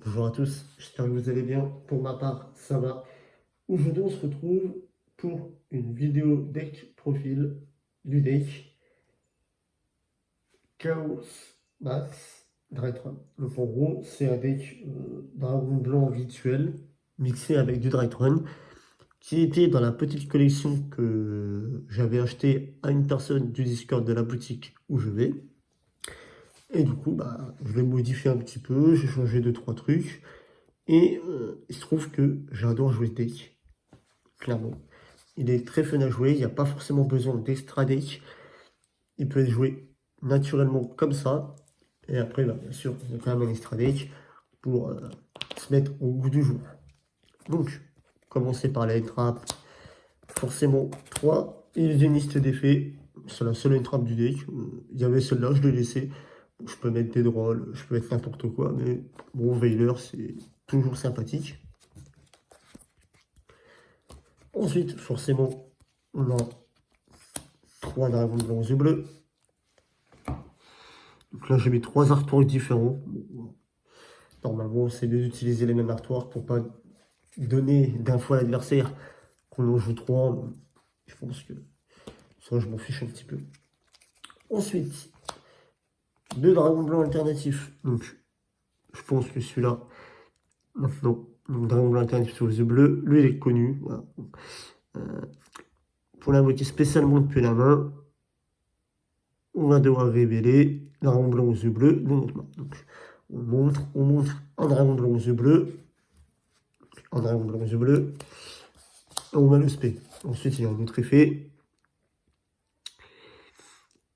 Bonjour à tous, j'espère que vous allez bien. Pour ma part, ça va. Aujourd'hui, on se retrouve pour une vidéo deck profil du deck Chaos Max Draytron. Donc en gros, c'est un deck dragon blanc rituel mixé avec du Draytron qui était dans la petite collection que j'avais acheté à une personne du Discord de la boutique où je vais. Et du coup, je l'ai modifié un petit peu, j'ai changé 2-3 trucs. Et il se trouve que j'adore jouer ce deck, clairement. Il est très fun à jouer, il n'y a pas forcément besoin d'extra deck. Il peut être joué naturellement comme ça. Et après, bien sûr, il y a quand même un extra deck pour se mettre au goût du jour. Donc, commencer par la trap. Forcément, 3 illusionnistes d'effet. C'est la seule trap du deck. Il y avait celle-là, je l'ai laissée. Je peux mettre des drôles, je peux mettre n'importe quoi, mais bon, Veiler, c'est toujours sympathique. Ensuite, forcément, on a 3 dragons blancs aux yeux bleus. Donc là, j'ai mis 3 artworks différents. Normalement, c'est mieux d'utiliser les mêmes artworks pour pas donner d'infos à l'adversaire qu'on en joue 3. Je pense que ça, je m'en fiche un petit peu. Ensuite, 2 dragons blancs alternatifs. Donc, je pense que celui-là, maintenant, donc dragon blanc alternatif sur les yeux bleus, lui, il est connu. Voilà. Pour l'invoquer spécialement depuis la main, on va devoir révéler dragon blanc aux yeux bleus de notre main. Donc, on montre un dragon blanc aux yeux bleus, un dragon blanc aux yeux bleus, et on met le spé. Ensuite, il y a un autre effet.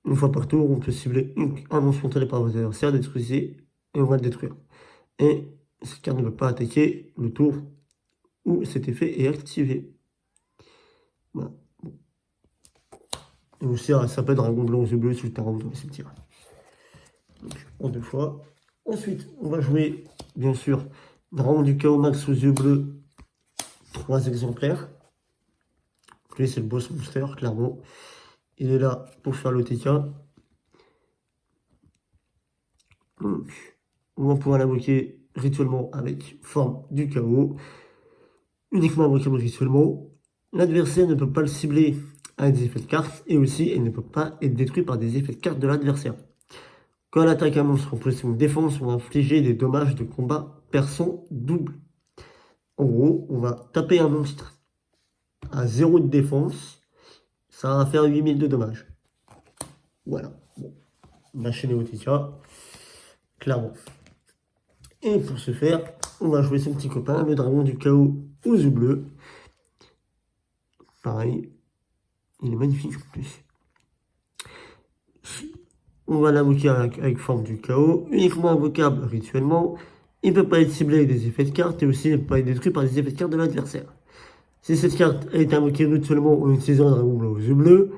Une fois par tour, on peut cibler un monstre contrôlé par votre adversaire, détruisez, et on va le détruire. Et cette carte ne peut pas attaquer le tour où cet effet est activé. Voilà. Et aussi, ça peut être dragon blanc aux yeux bleus sur le terrain dans le cimetière. Donc, en 2 fois. Ensuite, on va jouer, bien sûr, dragon du chaos max aux yeux bleus, 3 exemplaires. Lui, c'est le boss monster, clairement. Il est là pour faire l'OTK. Donc, on va pouvoir l'invoquer rituellement avec forme du chaos. Uniquement invocable rituellement. L'adversaire ne peut pas le cibler avec des effets de cartes. Et aussi, il ne peut pas être détruit par des effets de cartes de l'adversaire. Quand elle attaque un monstre en position de défense, on va infliger des dommages de combat perçant double. En gros, on va taper un monstre à 0 de défense. Ça va faire 8000 de dommages. Voilà. Bon. Machine OTK. Clairement. Et pour ce faire, on va jouer son petit copain, le dragon du chaos aux yeux bleus. Pareil. Il est magnifique en plus. On va l'invoquer avec forme du chaos, uniquement invocable rituellement. Il ne peut pas être ciblé avec des effets de cartes et aussi il ne peut pas être détruit par des effets de cartes de l'adversaire. Si cette carte est invoquée rituellement en utilisant un dragon blanc aux yeux bleus,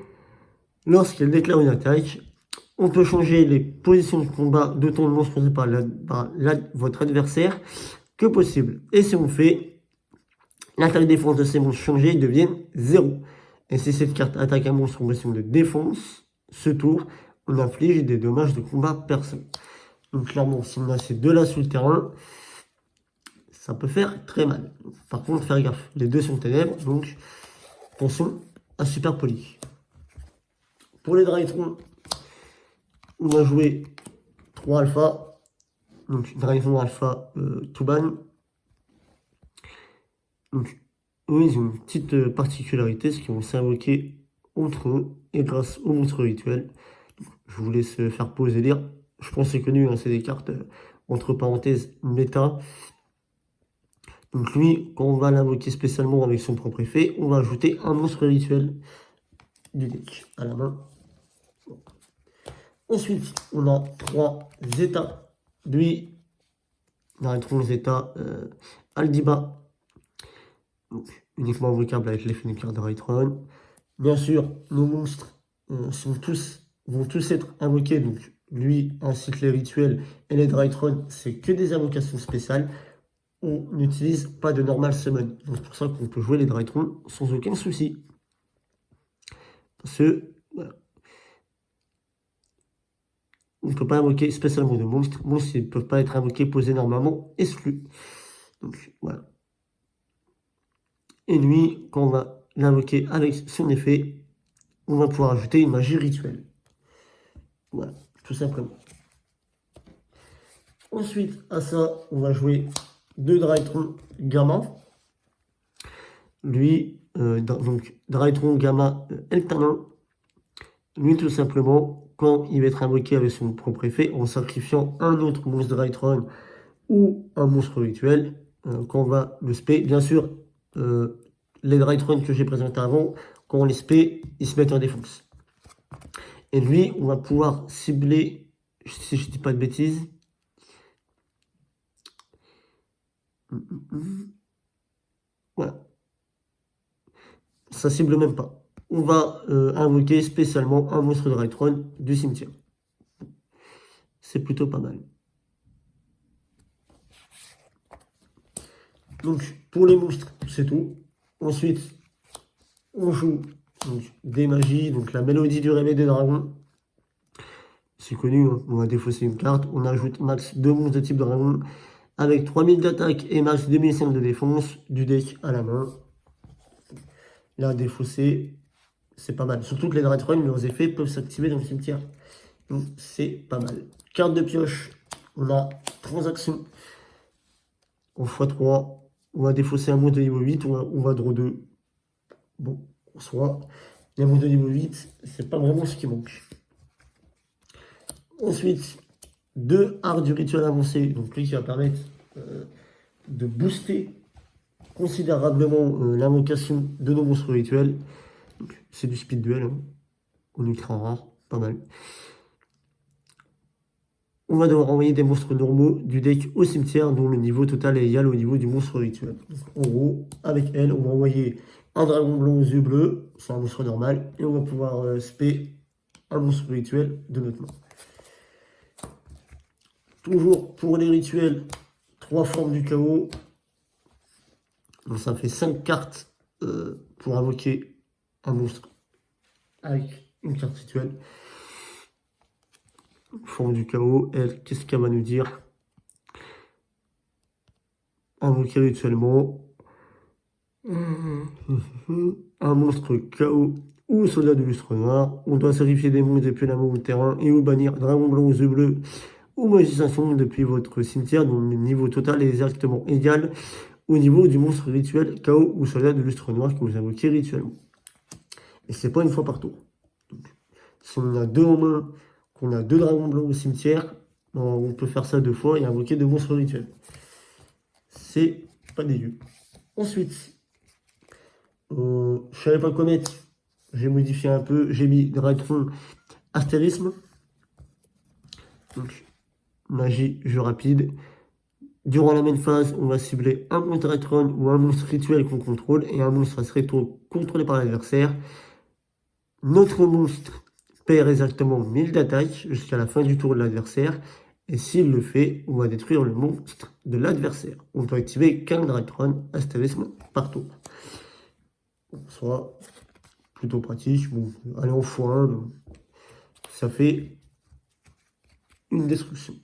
lorsqu'elle déclare une attaque, on peut changer les positions de combat d'autant de monstres posés par votre adversaire que possible. Et si on fait, l'attaque défense de ces monstres changés deviennent 0. Et si cette carte attaque un monstre en position de défense, ce tour, on inflige des dommages de combat perso. Donc clairement, si on a ces deux-là sur le terrain, ça peut faire très mal. Par contre, faire gaffe, les deux sont ténèbres, donc attention à Super Poly. Pour les Draytron, on va jouer 3 alpha. Donc Draytron alpha Tuban. Donc eux, ils ont une petite particularité, c'est qu'ils vont s'invoquer entre eux et grâce au monstre rituel. Je vous laisse faire pause et lire. Je pense que c'est connu, hein, c'est des cartes entre parenthèses méta. Donc lui, quand on va l'invoquer spécialement avec son propre effet, on va ajouter un monstre rituel du deck à la main. Ensuite, on a 3 Zeta. Lui, Draytron Zeta Aldiba. Donc, uniquement invocable avec l'effet du carte de Draytron. Bien sûr, nos monstres vont tous être invoqués. Donc, lui ainsi que les rituels et les Draytron, c'est que des invocations spéciales. On n'utilise pas de normal summon. Donc, c'est pour ça qu'on peut jouer les Draytron sans aucun souci. Parce que, voilà. on ne peut pas invoquer spécialement de monstres. Monstres, ils ne peuvent pas être invoqués, posés normalement, exclus. Donc, voilà. Et lui, quand on va l'invoquer avec son effet, on va pouvoir ajouter une magie rituelle. Voilà, tout simplement. Ensuite, à ça, on va jouer 2 Drytron Gamma. Lui, donc Drytron Gamma Eltanin. Lui, tout simplement, quand il va être invoqué avec son propre effet, en sacrifiant un autre monstre Drytron ou un monstre rituel, quand on va le spé, bien sûr, les Drytron que j'ai présentés avant, quand on les spé, ils se mettent en défense. Et lui, on va pouvoir cibler, si je ne dis pas de bêtises, voilà, ça cible même pas. On va invoquer spécialement un monstre de Drytron du cimetière. C'est plutôt pas mal. Donc, pour les monstres, c'est tout. Ensuite, on joue donc, des magies, donc la mélodie du réveil des dragons. C'est connu, hein. On va défausser une carte. On ajoute max 2 monstres de type dragon avec 3000 d'attaque et max 2500 de défense du deck à la main. Là, défausser, c'est pas mal. Surtout que les Drytron, leurs effets peuvent s'activer dans le cimetière. Donc, c'est pas mal. Carte de pioche, on a transaction en x3. On va défausser un monstre de niveau 8, on va draw 2. Bon, en soi, les monstres de niveau 8, c'est pas vraiment ce qui manque. Ensuite, 2 arts du rituel avancé, donc lui qui va permettre de booster considérablement l'invocation de nos monstres rituels. C'est du speed duel, hein, en ultra rare, pas mal. On va devoir envoyer des monstres normaux du deck au cimetière dont le niveau total est égal au niveau du monstre rituel. Donc, en gros, avec elle, on va envoyer un dragon blanc aux yeux bleus, c'est un monstre normal, et on va pouvoir spé un monstre rituel de notre main. Toujours pour les rituels, 3 formes du chaos. Donc ça fait 5 cartes pour invoquer un monstre avec une carte rituelle. Forme du chaos, elle, qu'est-ce qu'elle va nous dire? Invoquer rituellement un monstre chaos ou soldat de lustre noir. On doit sacrifier des monstres depuis la main au terrain et ou bannir dragon blanc aux yeux bleus ou magicien sombre depuis votre cimetière dont le niveau total est exactement égal au niveau du monstre rituel chaos ou soldat de lustre noir que vous invoquez rituellement. Et c'est pas une fois par tour. Donc, si on a 2 en main, qu'on a 2 dragons blancs au cimetière, on peut faire ça 2 fois et invoquer 2 monstres rituels. C'est pas dégueu. Ensuite, je savais pas quoi mettre. J'ai modifié un peu. J'ai mis Drytron Astérisme. Donc, magie, jeu rapide. Durant la même phase, on va cibler un monstre Drytron ou un monstre rituel qu'on contrôle et un monstre Astretto contrôlé par l'adversaire. Notre monstre perd exactement 1000 d'attaque jusqu'à la fin du tour de l'adversaire. Et s'il le fait, on va détruire le monstre de l'adversaire. On peut activer qu'un Drytron Astérisme par tour. Soit plutôt pratique. Bon, aller en x1, ça fait une destruction.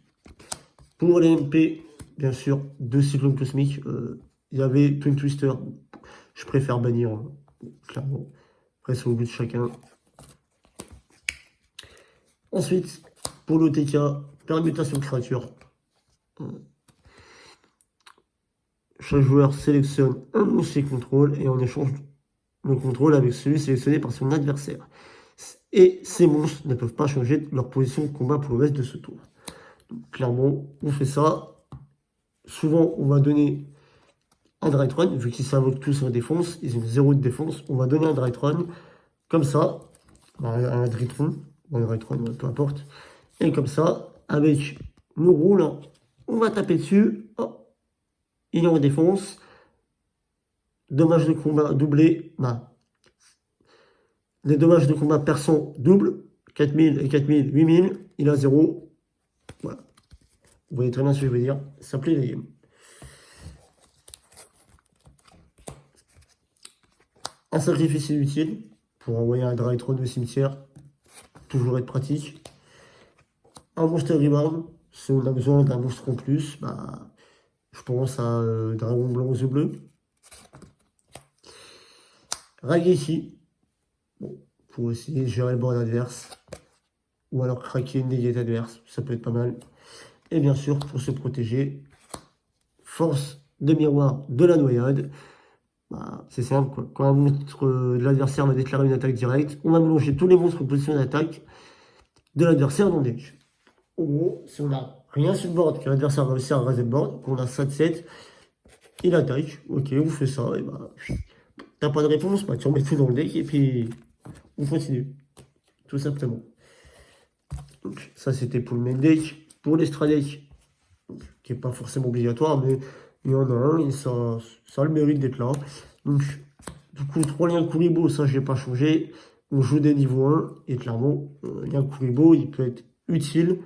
Pour les MP, bien sûr, 2 cyclones cosmiques. Il y avait Twin Twister. Je préfère bannir, hein, clairement. Après, c'est au goût de chacun. Ensuite, pour l'OTK, permutation créature. Chaque joueur sélectionne un monstre qu'il contrôle et en échange le contrôle avec celui sélectionné par son adversaire. Et ces monstres ne peuvent pas changer leur position de combat pour le reste de ce tour. Donc, clairement, on fait ça. Souvent, on va donner un Drytron, vu qu'ils s'invoquent tous en défense, ils ont 0 de défense. On va donner un Drytron, comme ça, un Drytron, ou un Drytron, peu importe. Et comme ça, avec le roule, on va taper dessus. Oh, il est en défense. Dommages de combat doublés. Bah, les dommages de combat perçants double. 4000 et 4000, 8000. Il a 0. Voilà. Vous voyez très bien ce que je veux dire. Ça plaît les games. Un sacrifice inutile pour envoyer un Drytron au cimetière. Toujours être pratique. Un monstre rebound, si on a besoin d'un monstre en plus, bah, je pense à Dragon Blanc aux yeux bleus. Raigeki, bon, pour essayer de gérer le board adverse. Ou alors craquer une negate adverse, ça peut être pas mal. Et bien sûr, pour se protéger, force de miroir de la noyade. Bah, c'est simple, quoi. Quand un monstre de l'adversaire va déclarer une attaque directe, on va mélanger tous les monstres en position d'attaque de l'adversaire dans le deck. En gros, si on n'a rien sur le board, que l'adversaire va réussir à raser le board, qu'on a 7-7, il attaque. Ok, on fait ça, et bah, t'as pas de réponse, bah, tu remets tout dans le deck, et puis on continue. Tout simplement. Donc, ça, c'était pour le main deck. Pour l'extra deck, qui n'est pas forcément obligatoire, mais il y en a un, et ça a le mérite d'être là. Donc, du coup, 3 liens Kuribo, ça, je n'ai pas changé. On joue des niveaux 1, et clairement, lien Kuribo, il peut être utile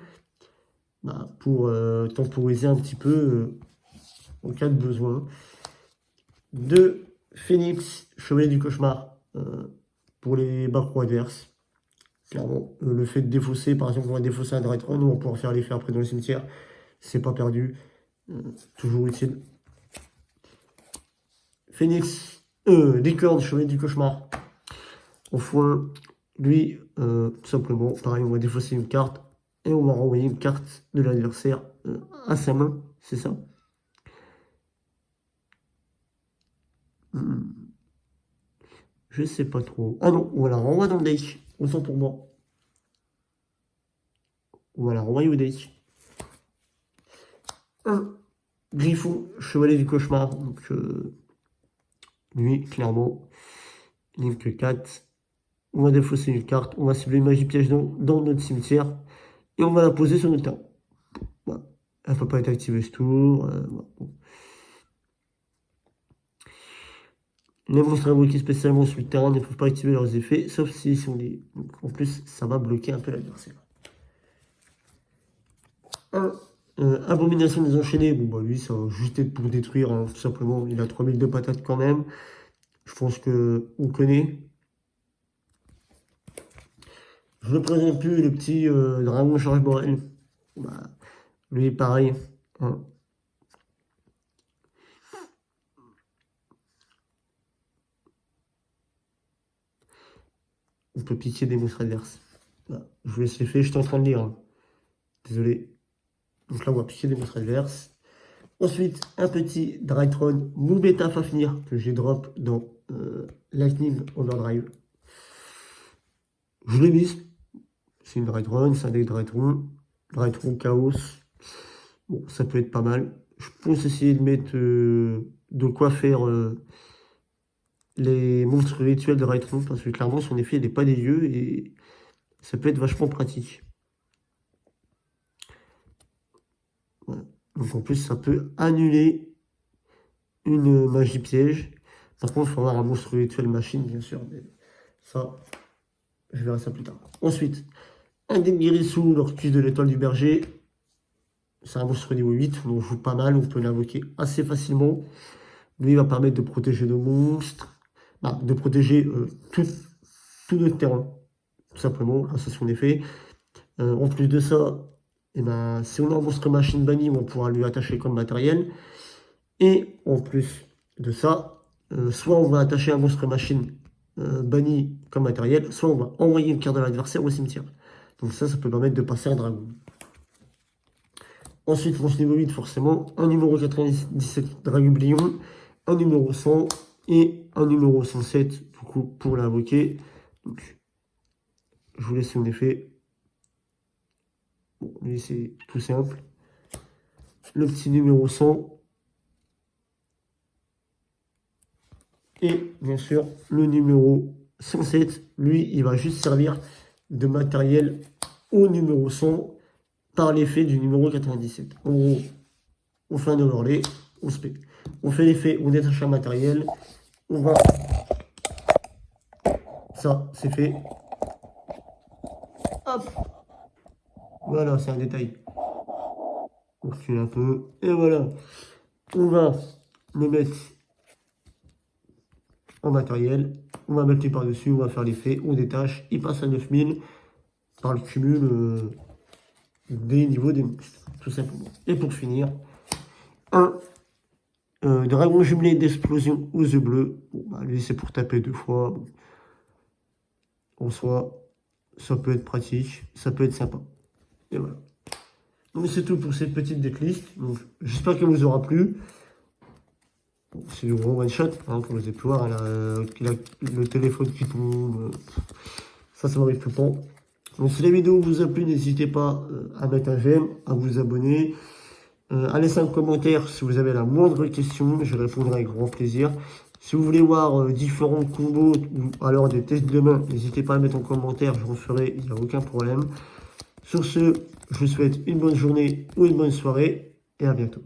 bah, pour temporiser un petit peu en cas de besoin. 2 Phoenix, Chevalier du Cauchemar, pour les backrooms adverses. Clairement, le fait de défausser, par exemple, on va défausser un Draytron, on va pouvoir faire l'effet après dans le cimetière. C'est pas perdu. Toujours utile. Phoenix, Licorne, Chevalier du Cauchemar. Au foin, lui, tout simplement, pareil, on va défausser une carte et on va renvoyer une carte de l'adversaire à sa main, c'est ça. Je sais pas trop. Ah non, on va la renvoyer dans le deck. Autant pour moi. On va la renvoyer au deck. 1. Griffon, Chevalier du Cauchemar. Donc, lui, clairement, il n'y a que 4. On va défausser une carte. On va cibler une magie piège dans notre cimetière. Et on va la poser sur notre terrain. Voilà. Elle ne peut pas être activée ce tour. Voilà. Bon. Les monstres invoqués spécialement sur le terrain ne peuvent pas activer leurs effets, sauf si sont des. Donc, en plus, ça va bloquer un peu l'adversaire. 1. Abomination des enchaînés. Bon, bah lui, ça va juste être pour détruire, hein, tout simplement. Il a 3000 de patates quand même. Je pense qu'on connaît. Je ne présente plus le petit dragon charge Borel. Bah, lui, pareil. Hein. On peut piquer des monstres adverses. Voilà. Je vous laisse les faits, j'étais en train de lire. Hein. Désolé. Donc là, on va piquer des monstres adverses. Ensuite, un petit Draytron Moubeta Fafnir que j'ai drop dans Lightning Overdrive. Je l'ai mis. C'est une Draytron, c'est un deck Draytron. Draytron Chaos. Bon, ça peut être pas mal. Je pense essayer de mettre de quoi faire les monstres rituels de Draytron parce que clairement, son effet, il n'est pas dégueu et ça peut être vachement pratique. Voilà. Donc en plus, ça peut annuler une magie piège. Par contre, il faut avoir un monstre rituel machine, bien sûr. Mais ça, je verrai ça plus tard. Ensuite, un Dengirisu, l'orcus de l'étoile du berger. C'est un monstre niveau 8, on joue pas mal, on peut l'invoquer assez facilement. Lui, il va permettre de protéger nos monstres, bah, de protéger tout notre terrain, tout simplement, grâce à son effet. En plus de ça, et ben, si on a un monstre machine banni, on pourra lui attacher comme matériel. Et en plus de ça, soit on va attacher un monstre machine banni comme matériel, soit on va envoyer une carte de l'adversaire au cimetière. Donc ça peut permettre de passer un dragon. Ensuite, monstre niveau 8, forcément, un numéro 97 Dragublion, un numéro 100 et un numéro 107 du coup, pour l'invoquer. Donc, je vous laisse son effet. Bon, lui, c'est tout simple. Le petit numéro 100. Et bien sûr, le numéro 107, lui, il va juste servir de matériel au numéro 100 par l'effet du numéro 97. En gros, on fait un overlay, on se paie. On fait l'effet, on détache un matériel, on va... Ça, c'est fait. Hop. Voilà, c'est un détail. On recule un peu. Et voilà. On va le mettre en matériel. On va mettre par-dessus, on va faire l'effet, on détache. Il passe à 9000 par le cumul des niveaux des monstres, tout simplement. Et pour finir, un dragon jumelé d'explosion aux yeux bleus. Bon, bah, lui, c'est pour taper 2 fois. Bon. En soi, ça peut être pratique, ça peut être sympa. Et voilà. Donc c'est tout pour cette petite decklist. Donc j'espère qu'elle vous aura plu. Bon, c'est du gros one shot, hein, comme vous avez pu voir, le téléphone qui tombe. Ça m'arrive tout le temps. Donc si la vidéo vous a plu, n'hésitez pas à mettre un j'aime, à vous abonner, à laisser un commentaire si vous avez la moindre question, je répondrai avec grand plaisir. Si vous voulez voir différents combos ou alors des tests de main, n'hésitez pas à mettre en commentaire, je vous ferai, il n'y a aucun problème. Sur ce, je vous souhaite une bonne journée ou une bonne soirée et à bientôt.